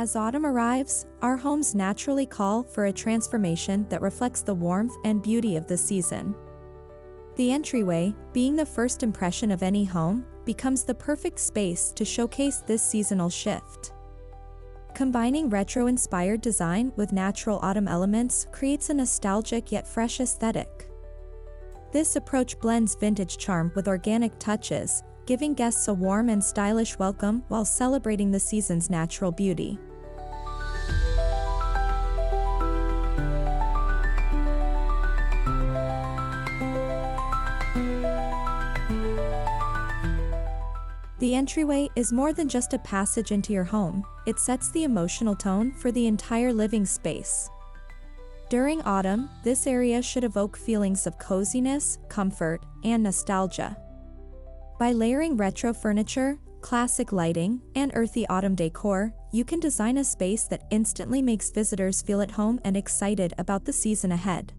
As autumn arrives, our homes naturally call for a transformation that reflects the warmth and beauty of the season. The entryway, being the first impression of any home, becomes the perfect space to showcase this seasonal shift. Combining retro-inspired design with natural autumn elements creates a nostalgic yet fresh aesthetic. This approach blends vintage charm with organic touches, giving guests a warm and stylish welcome while celebrating the season's natural beauty. The entryway is more than just a passage into your home, it sets the emotional tone for the entire living space. During autumn, this area should evoke feelings of coziness, comfort, and nostalgia. By layering retro furniture, classic lighting, and earthy autumn decor, you can design a space that instantly makes visitors feel at home and excited about the season ahead.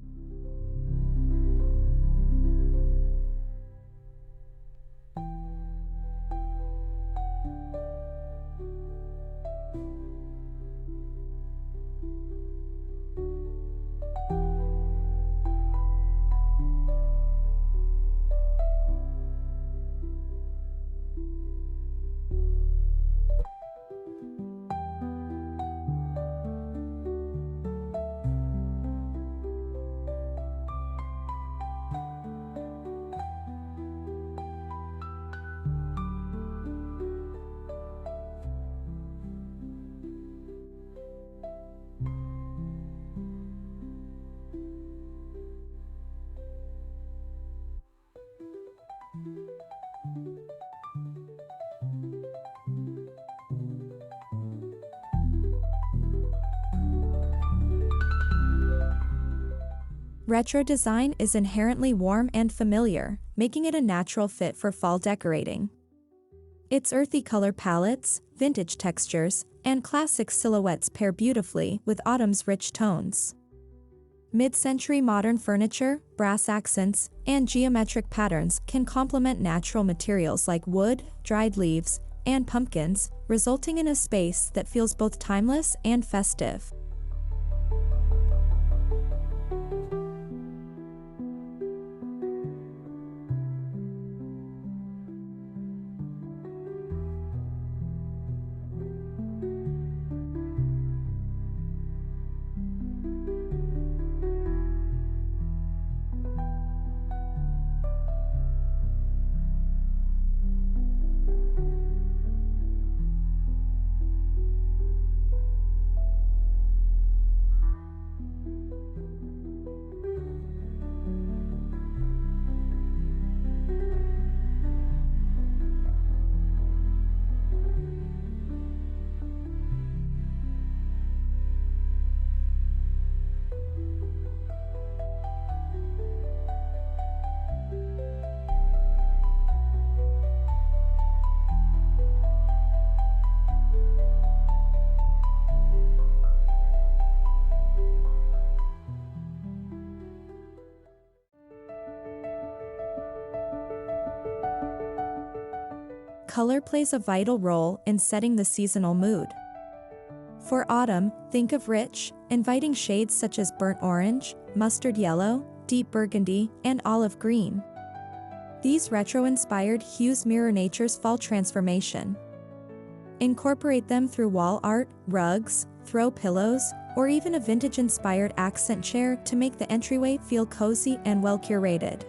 Retro design is inherently warm and familiar, making it a natural fit for fall decorating. Its earthy color palettes, vintage textures, and classic silhouettes pair beautifully with autumn's rich tones. Mid-century modern furniture, brass accents, and geometric patterns can complement natural materials like wood, dried leaves, and pumpkins, resulting in a space that feels both timeless and festive. Color plays a vital role in setting the seasonal mood. For autumn, think of rich, inviting shades such as burnt orange, mustard yellow, deep burgundy, and olive green. These retro-inspired hues mirror nature's fall transformation. Incorporate them through wall art, rugs, throw pillows, or even a vintage-inspired accent chair to make the entryway feel cozy and well-curated.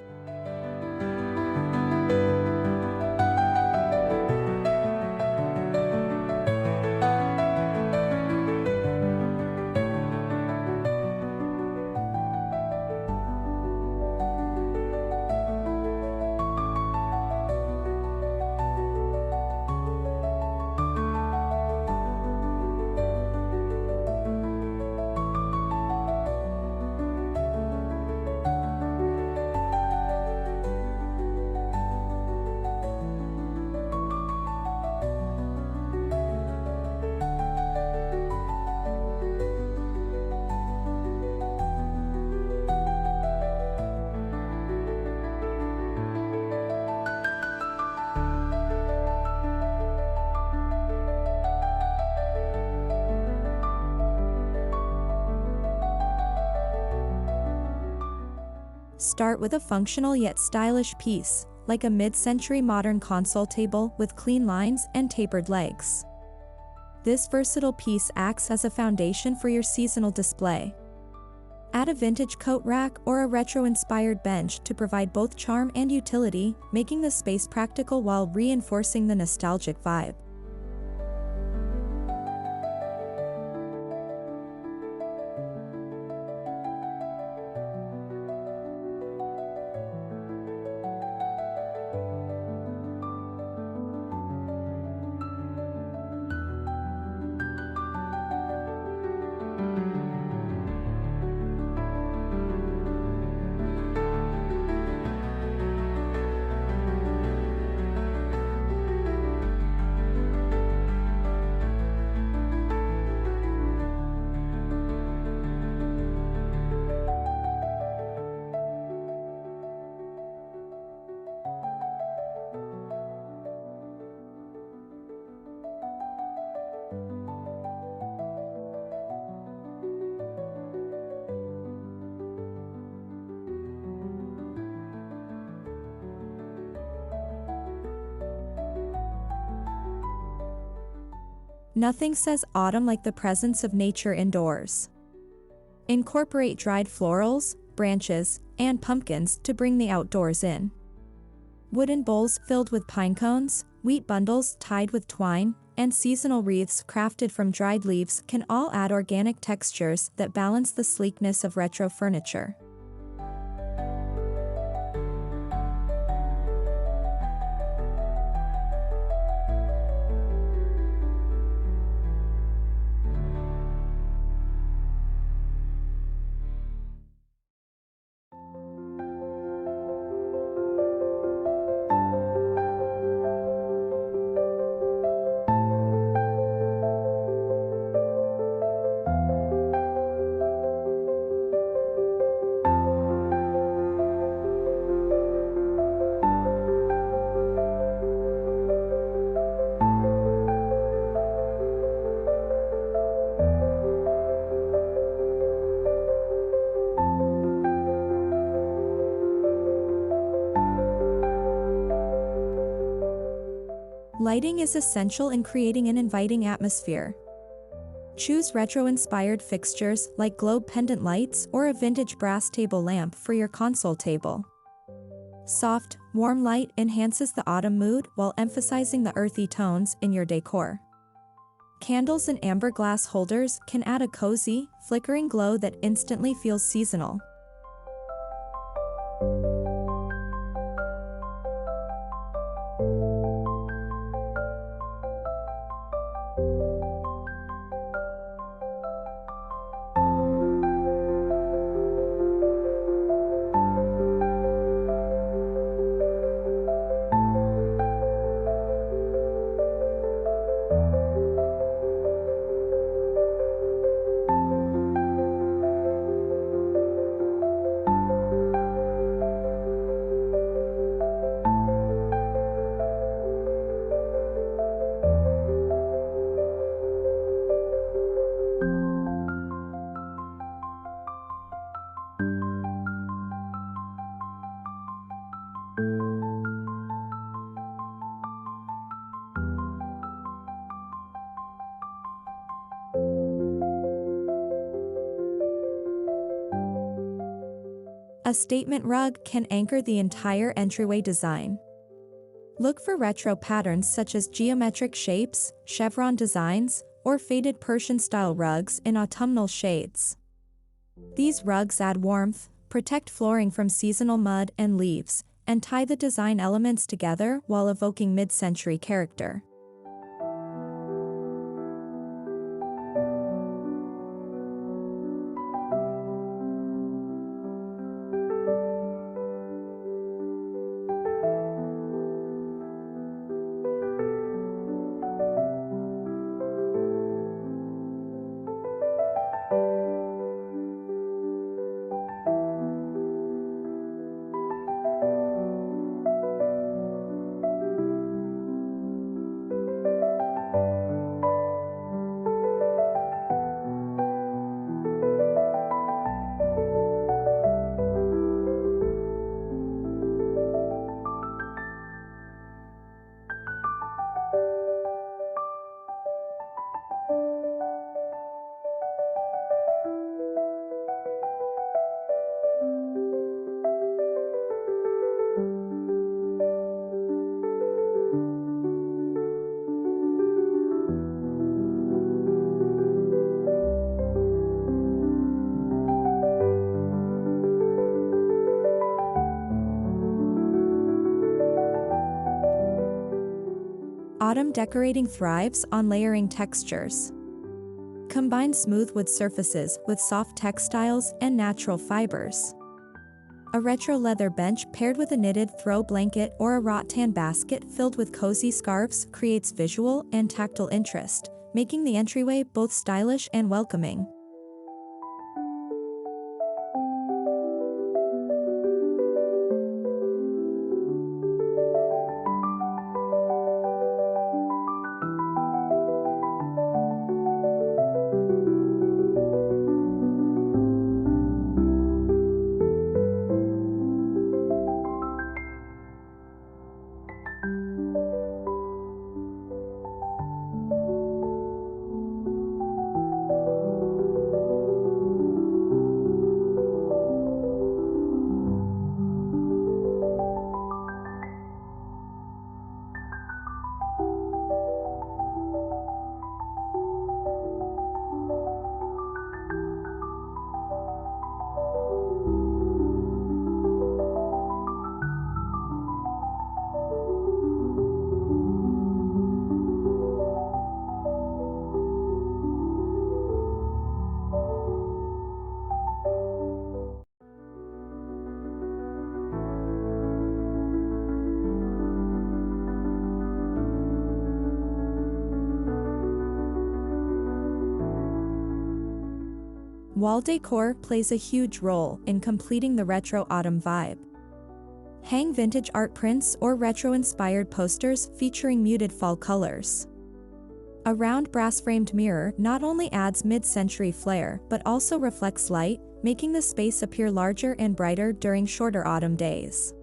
Start with a functional yet stylish piece, like a mid-century modern console table with clean lines and tapered legs. This versatile piece acts as a foundation for your seasonal display. Add a vintage coat rack or a retro-inspired bench to provide both charm and utility, making the space practical while reinforcing the nostalgic vibe. Nothing says autumn like the presence of nature indoors. Incorporate dried florals, branches, and pumpkins to bring the outdoors in. Wooden bowls filled with pine cones, wheat bundles tied with twine, and seasonal wreaths crafted from dried leaves can all add organic textures that balance the sleekness of retro furniture. Lighting is essential in creating an inviting atmosphere. Choose retro-inspired fixtures like globe pendant lights or a vintage brass table lamp for your console table. Soft, warm light enhances the autumn mood while emphasizing the earthy tones in your decor. Candles and amber glass holders can add a cozy, flickering glow that instantly feels seasonal. A statement rug can anchor the entire entryway design. Look for retro patterns such as geometric shapes, chevron designs, or faded Persian-style rugs in autumnal shades. These rugs add warmth, protect flooring from seasonal mud and leaves, and tie the design elements together while evoking mid-century character. Autumn decorating thrives on layering textures. Combine smooth wood surfaces with soft textiles and natural fibers. A retro leather bench paired with a knitted throw blanket or a rattan basket filled with cozy scarves creates visual and tactile interest, making the entryway both stylish and welcoming. Wall decor plays a huge role in completing the retro autumn vibe. Hang vintage art prints or retro-inspired posters featuring muted fall colors. A round brass-framed mirror not only adds mid-century flair but also reflects light, making the space appear larger and brighter during shorter autumn days.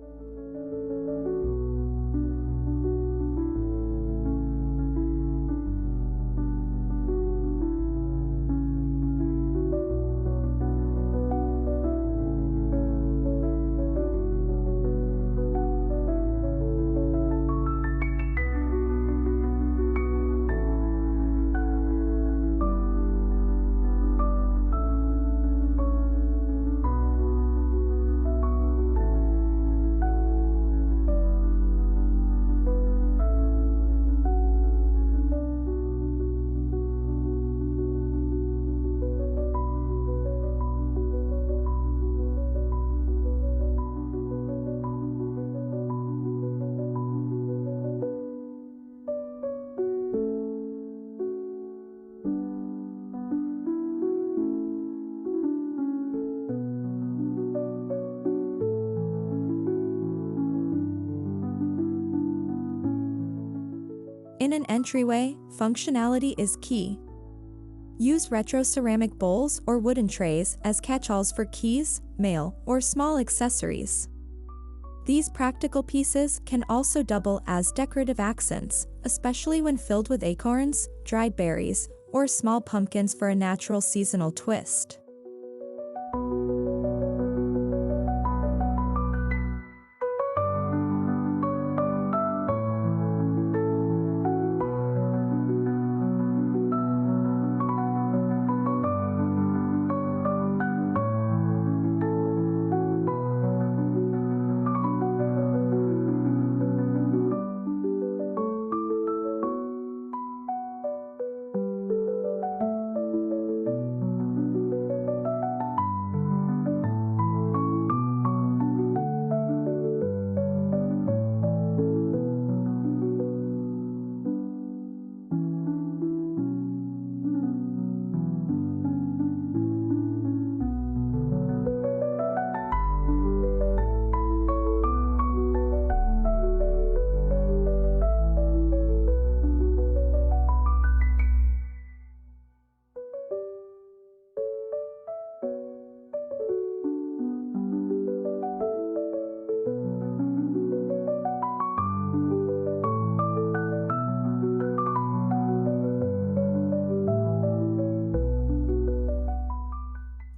In an entryway, functionality is key. Use retro ceramic bowls or wooden trays as catch-alls for keys, mail, or small accessories. These practical pieces can also double as decorative accents, especially when filled with acorns, dried berries, or small pumpkins for a natural seasonal twist.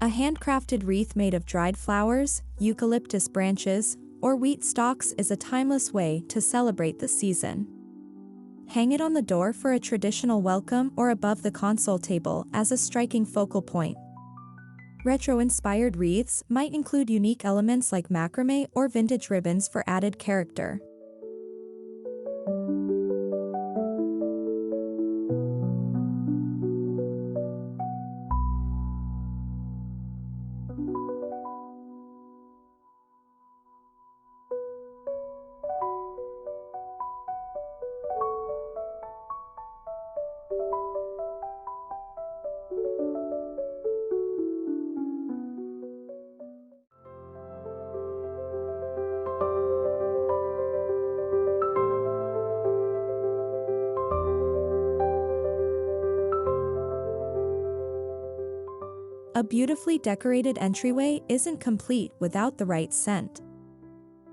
A handcrafted wreath made of dried flowers, eucalyptus branches, or wheat stalks is a timeless way to celebrate the season. Hang it on the door for a traditional welcome or above the console table as a striking focal point. Retro-inspired wreaths might include unique elements like macrame or vintage ribbons for added character. A beautifully decorated entryway isn't complete without the right scent.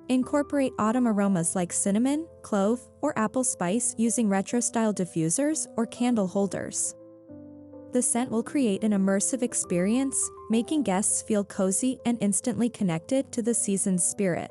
Incorporate autumn aromas like cinnamon, clove, or apple spice using retro-style diffusers or candle holders. The scent will create an immersive experience, making guests feel cozy and instantly connected to the season's spirit.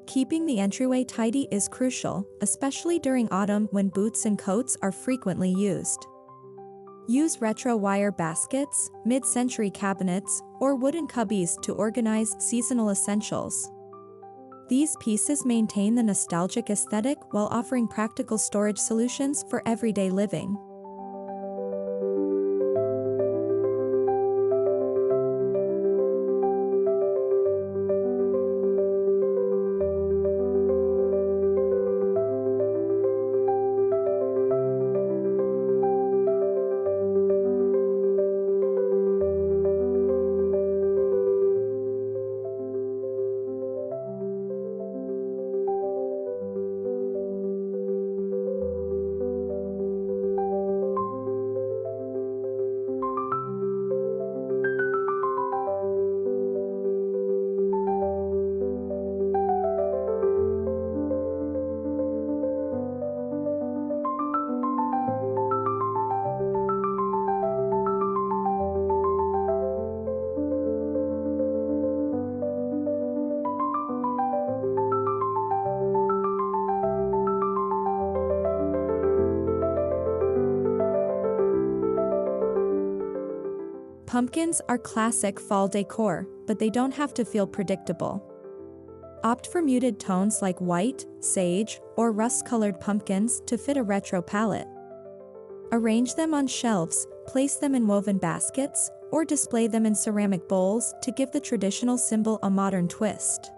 Keeping the entryway tidy is crucial, especially during autumn when boots and coats are frequently used. Use retro wire baskets, mid-century cabinets, or wooden cubbies to organize seasonal essentials. These pieces maintain the nostalgic aesthetic while offering practical storage solutions for everyday living. Pumpkins are classic fall decor, but they don't have to feel predictable. Opt for muted tones like white, sage, or rust-colored pumpkins to fit a retro palette. Arrange them on shelves, place them in woven baskets, or display them in ceramic bowls to give the traditional symbol a modern twist.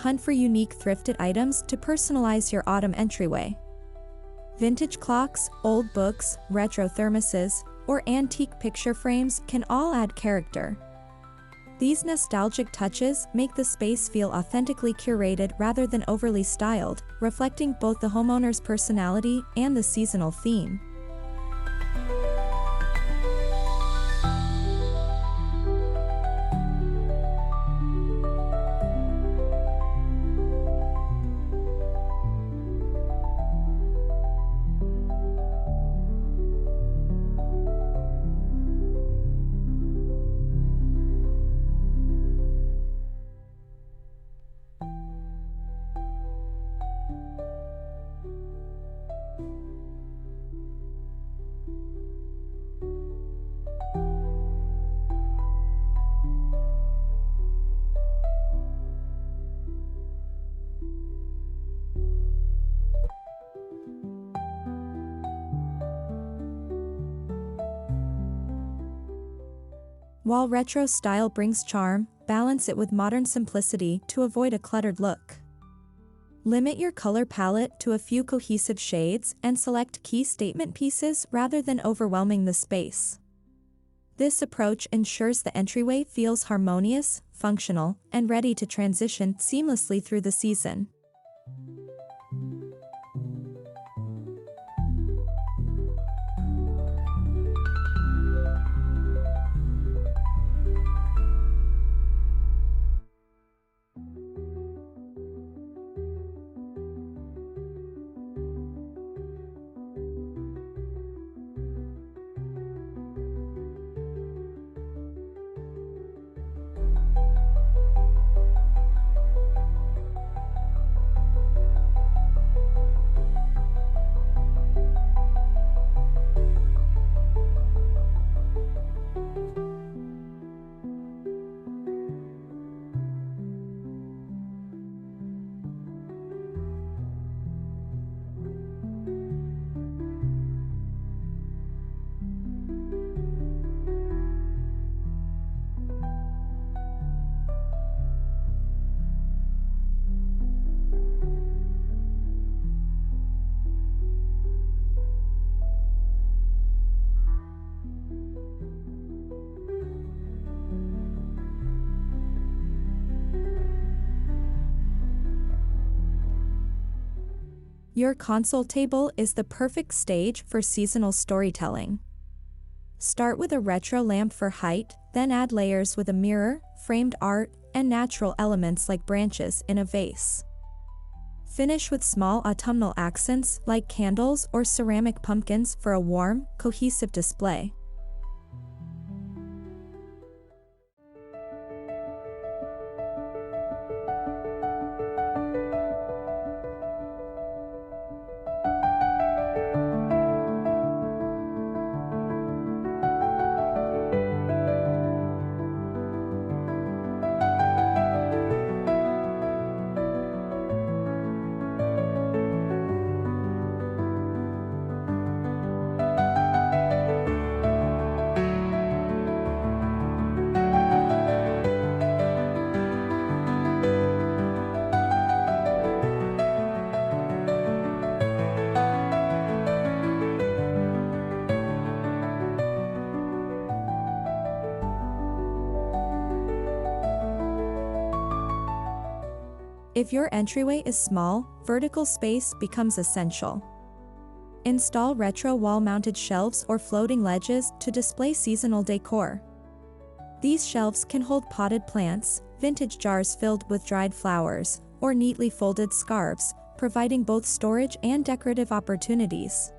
Hunt for unique thrifted items to personalize your autumn entryway. Vintage clocks, old books, retro thermoses, or antique picture frames can all add character. These nostalgic touches make the space feel authentically curated rather than overly styled, reflecting both the homeowner's personality and the seasonal theme. While retro style brings charm, balance it with modern simplicity to avoid a cluttered look. Limit your color palette to a few cohesive shades and select key statement pieces rather than overwhelming the space. This approach ensures the entryway feels harmonious, functional, and ready to transition seamlessly through the season. Your console table is the perfect stage for seasonal storytelling. Start with a retro lamp for height, then add layers with a mirror, framed art, and natural elements like branches in a vase. Finish with small autumnal accents like candles or ceramic pumpkins for a warm, cohesive display. If your entryway is small, vertical space becomes essential. Install retro wall-mounted shelves or floating ledges to display seasonal decor. These shelves can hold potted plants, vintage jars filled with dried flowers, or neatly folded scarves, providing both storage and decorative opportunities.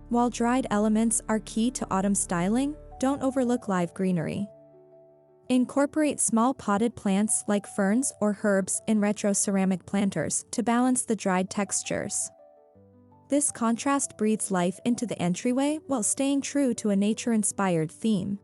While dried elements are key to autumn styling, don't overlook live greenery. Incorporate small potted plants like ferns or herbs in retro ceramic planters to balance the dried textures. This contrast breathes life into the entryway while staying true to a nature-inspired theme.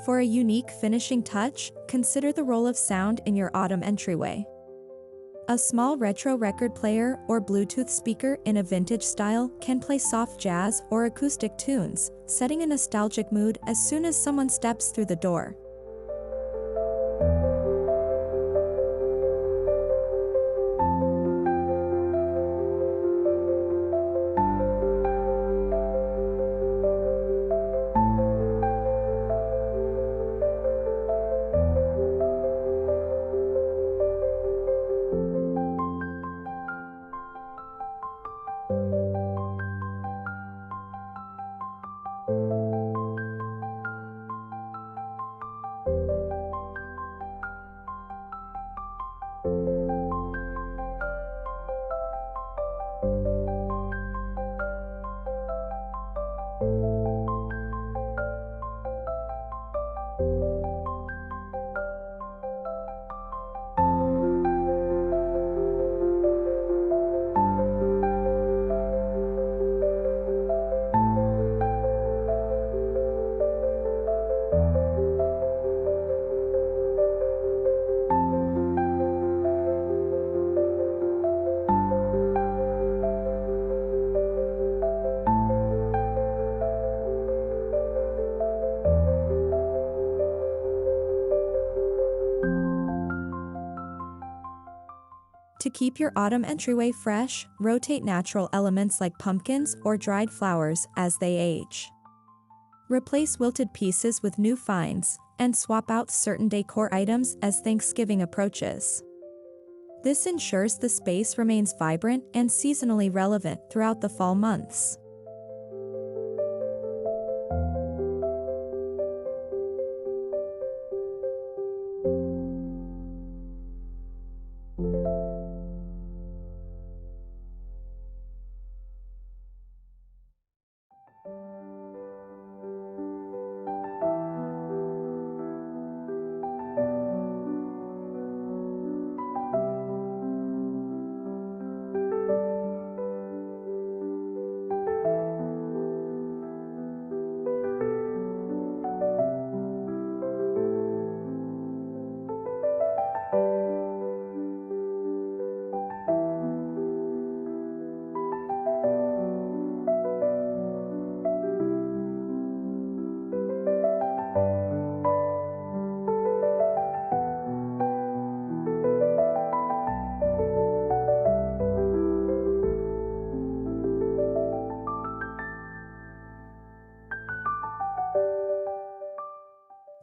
For a unique finishing touch, consider the role of sound in your autumn entryway. A small retro record player or Bluetooth speaker in a vintage style can play soft jazz or acoustic tunes, setting a nostalgic mood as soon as someone steps through the door. To keep your autumn entryway fresh, rotate natural elements like pumpkins or dried flowers as they age. Replace wilted pieces with new finds, and swap out certain decor items as Thanksgiving approaches. This ensures the space remains vibrant and seasonally relevant throughout the fall months.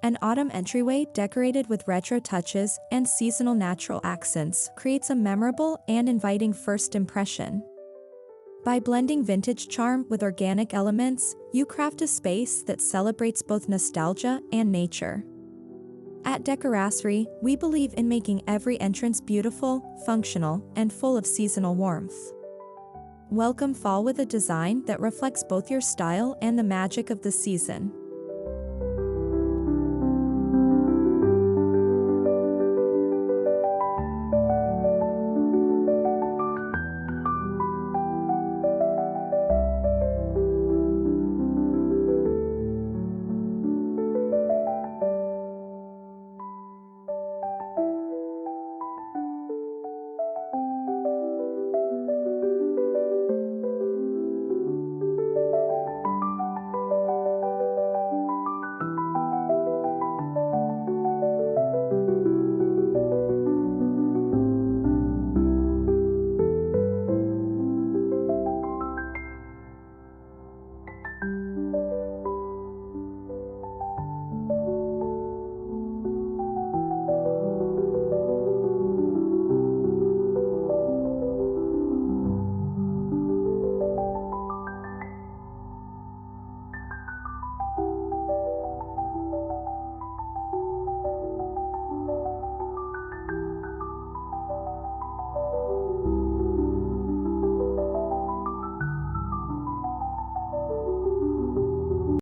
An autumn entryway decorated with retro touches and seasonal natural accents creates a memorable and inviting first impression. By blending vintage charm with organic elements, you craft a space that celebrates both nostalgia and nature. At Decorasri, we believe in making every entrance beautiful, functional, and full of seasonal warmth. Welcome fall with a design that reflects both your style and the magic of the season.